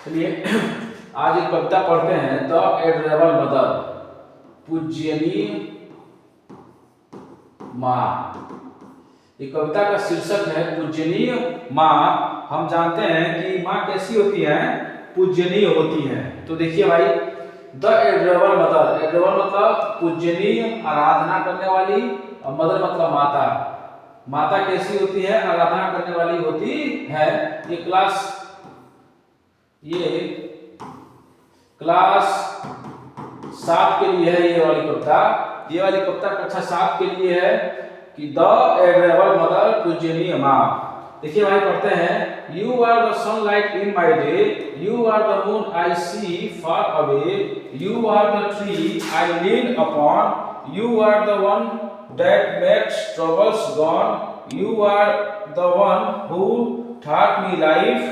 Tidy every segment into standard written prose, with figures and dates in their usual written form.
चलिए आज एक कविता पढ़ते हैं द एडरेबल मदर, पूज्यनीय माँ। ये कविता का शीर्षक है पूज्यनीय माँ। हम जानते हैं कि माँ कैसी होती है, पूज्यनीय होती है। तो देखिए भाई, द एडरेबल मदर, एडरेबल मतलब पूज्यनीय, आराधना करने वाली, और मदर मतलब माता। माता कैसी होती है, आराधना करने वाली होती है। ये क्लास 7 के लिए है ये वाली कविता। ये वाली कविता कक्षा 7 के लिए है कि द एडरेबल मदर, पूज्यनीय माँ। देखिए भाई, पढ़ते हैं। You are the sunlight in my day, you are the moon I see far away, you are the tree I lean upon, you are the one that makes troubles gone, you are the one who taught me life,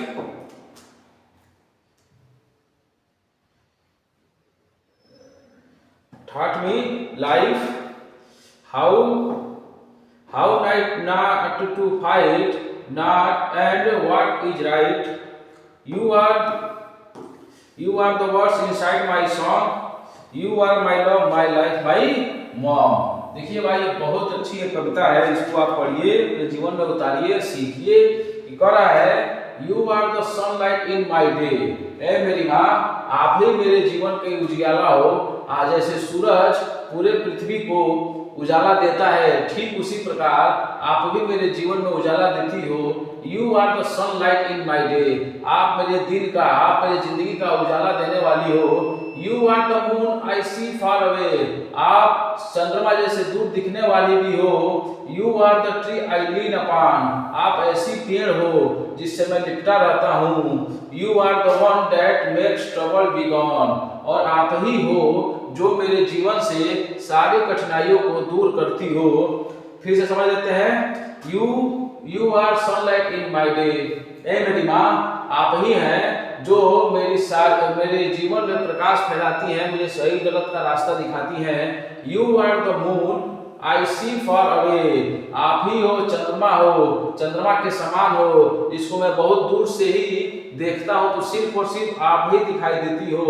how not to fight, not and what is right. You are the words inside my song, you are my love, my life, my mom. देखिए भाई, ये बहुत अच्छी एक कविता है। इसको आप पढ़िए, अपने जीवन में उतारिए, सीखिए। कह रहा है you are the sunlight in my day, ए मेरी माँ, आप ही मेरे जीवन के उजियाला हो। आज जैसे सूरज पूरे पृथ्वी को उजाला देता है, ठीक उसी प्रकार आप भी मेरे जीवन में उजाला देती हो। You are the sunlight in my day, आप मेरे दिन का, आप मेरी जिंदगी का उजाला देने वाली हो। You are the moon I see far away, आप चंद्रमा जैसे दूर दिखने वाली भी हो। You are the tree I lean upon, आप ऐसी पेड़ हो जिससे मैं लिपटा रहता हूँ। You are the one that makes trouble be gone, और आप ही हो जो मेरे जीवन से सारी कठिनाइयों को दूर करती हो। फिर से समझ लेते हैं। You are sunlight in my day, ए मेरी माँ, आप ही हैं जो मेरे जीवन में प्रकाश फैलाती है, मुझे सही गलत का रास्ता दिखाती है। You are the moon I see far away, आप ही हो चंद्रमा, हो चंद्रमा के समान हो, जिसको मैं बहुत दूर से ही देखता हूं तो सिर्फ और सिर्फ आप ही दिखाई देती हो।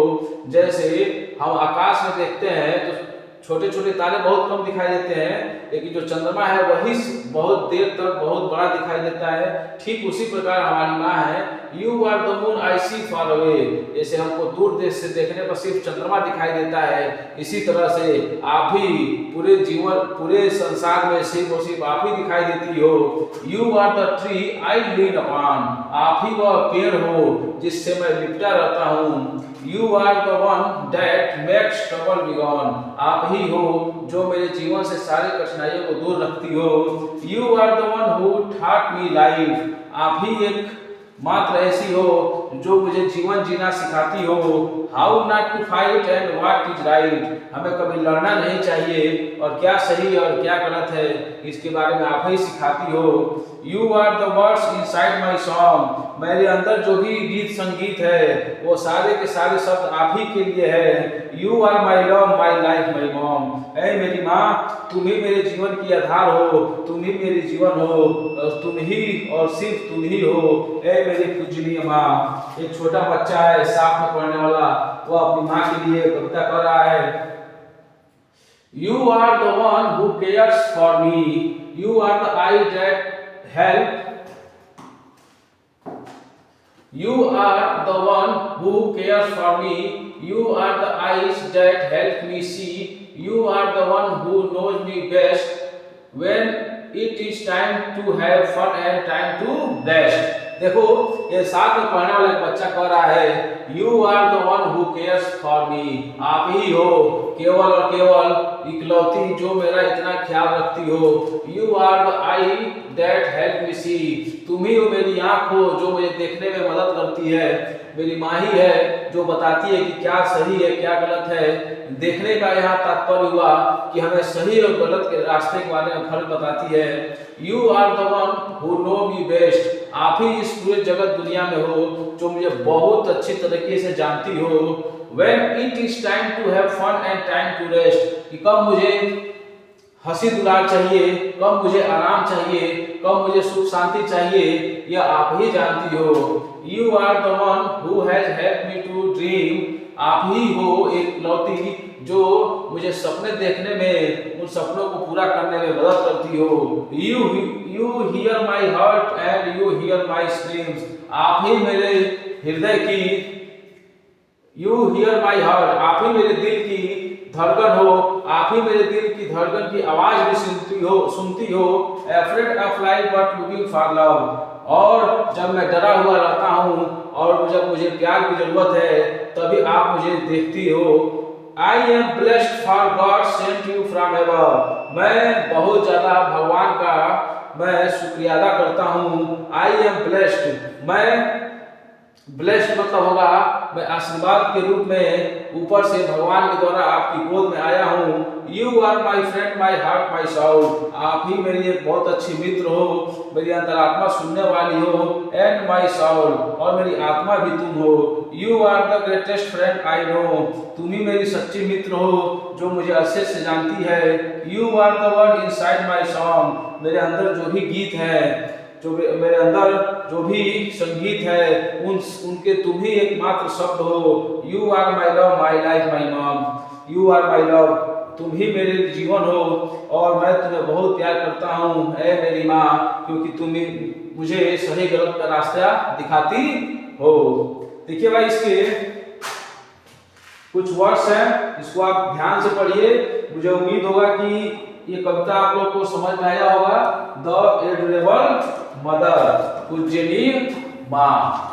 जैसे हम आकाश में देखते हैं तो छोटे छोटे तारे बहुत कम दिखाई देते हैं, लेकिन जो चंद्रमा है वही बहुत देर तक बहुत बड़ा दिखाई देता है। ठीक उसी प्रकार हमारी माँ है। You are the moon I see far away, जैसे हमको दूर देश से देखने पर सिर्फ चंद्रमा दिखाई देता है, इसी तरह से आप ही पूरे जीवन, पूरे संसार में सिर्फ और सिर्फ आप ही दिखाई देती हो। You are the tree I lean upon, आप ही वह पेड़ हो जिससे मैं लिपटा रहता हूँ। You are the one that makes trouble be gone, आप ही हो जो मेरे जीवन से सारी कठिनाइयों को दूर रखती हो। You are the one who taught me life, आप ही एक मात्र ऐसी हो जो मुझे जीवन जीना सिखाती हो। How not to fight and what is right, हमें कभी लड़ना नहीं चाहिए और क्या सही और क्या गलत है इसके बारे में आप ही सिखाती हो। You are the words inside my song, मेरे अंदर जो भी गीत संगीत है वो सारे के सारे शब्द आप ही के लिए है। You are my love, my life, my mom, ऐ मेरी माँ, तुम ही मेरे जीवन की आधार हो, तुम ही मेरी जीवन हो, और तुम ही और सिर्फ तुम ही हो, ऐ मेरी पूजनीय माँ। एक छोटा बच्चा है 7 में पढ़ने वाला, वो अपनी माँ के लिए कविता कर रहा है। You are the one who cares for me, you are the I that help, you are the one who cares for me, you are the eyes that help me see, you are the one who knows me best when it is time to have fun and time to rest। देखो, ये 7 में पढ़ने वाला एक बच्चा कह रहा है you are the one who cares for me, आप ही हो केवल और केवल इकलौती जो मेरा इतना ख्याल रखती हो। You are the I that help me see, तुम ही हो मेरी आँख हो जो मुझे देखने में मदद करती है। मेरी माँ ही है जो बताती है कि क्या सही है क्या गलत है। देखने का यहाँ तात्पर्य हुआ कि हमें सही और गलत के रास्ते के बारे में फर्क बताती है। You are the one who know me best, आप ही इस पूरे जगत दुनिया में हो जो मुझे बहुत अच्छी तरीके से जानती हो। When it is time to have fun and time to rest, कि कब मुझे हंसी दुलार चाहिए, कब मुझे आराम चाहिए, कब मुझे सुख शांति चाहिए, यह आप ही जानती हो। You are the one who has help me to dream. आप ही हो एक लौती जो मुझे सपने देखने में, उन सपनों को पूरा करने में मदद करती हो। You here my heart and you here my screams. आप ही मेरे हृदय की, यू हियर माई हार्ट, आप ही मेरे दिल की धड़कन हो, आप ही मेरे दिल की धड़कन की आवाज भी सुनती हो। Afraid of life but looking for love. और जब मैं डरा हुआ रहता हूँ और जब मुझे प्यार की जरूरत है, तभी आप मुझे देखती हो। I am blessed for God sent you from above। मैं बहुत ज्यादा भगवान का मैं शुक्रिया अदा करता हूँ। I am blessed, मैं ब्लेस्ड मतलब होगा मैं आशीर्वाद के रूप में ऊपर से भगवान के द्वारा आपकी गोद में आया हूँ। You are my friend my heart my soul. आप ही मेरी एक बहुत अच्छी मित्र हो, मेरी अंतरात्मा सुनने वाली हो। एंड माई साउल, और मेरी आत्मा भी तुम हो। You are the greatest friend I know. तुम ही मेरी सच्ची मित्र हो जो मुझे अच्छे से जानती है। You are the word inside my song. मेरे अंदर जो भी गीत है, जो मेरे अंदर जो भी संगीत है, उनके तुम ही एकमात्र शब्द हो। You are my love my life my mom. You are my love, तुम ही मेरे जीवन हो और मैं तुम्हें बहुत प्यार करता हूँ ऐ मेरी माँ, क्योंकि तुम ही मुझे सही गलत का रास्ता दिखाती हो। देखिए भाई, इसके कुछ वर्ड्स हैं, इसको आप ध्यान से पढ़िए। मुझे उम्मीद होगा कि ये कविता आप लोग को समझ में आया होगा। द एडोरेबल मदर, पूज्यनीय माँ।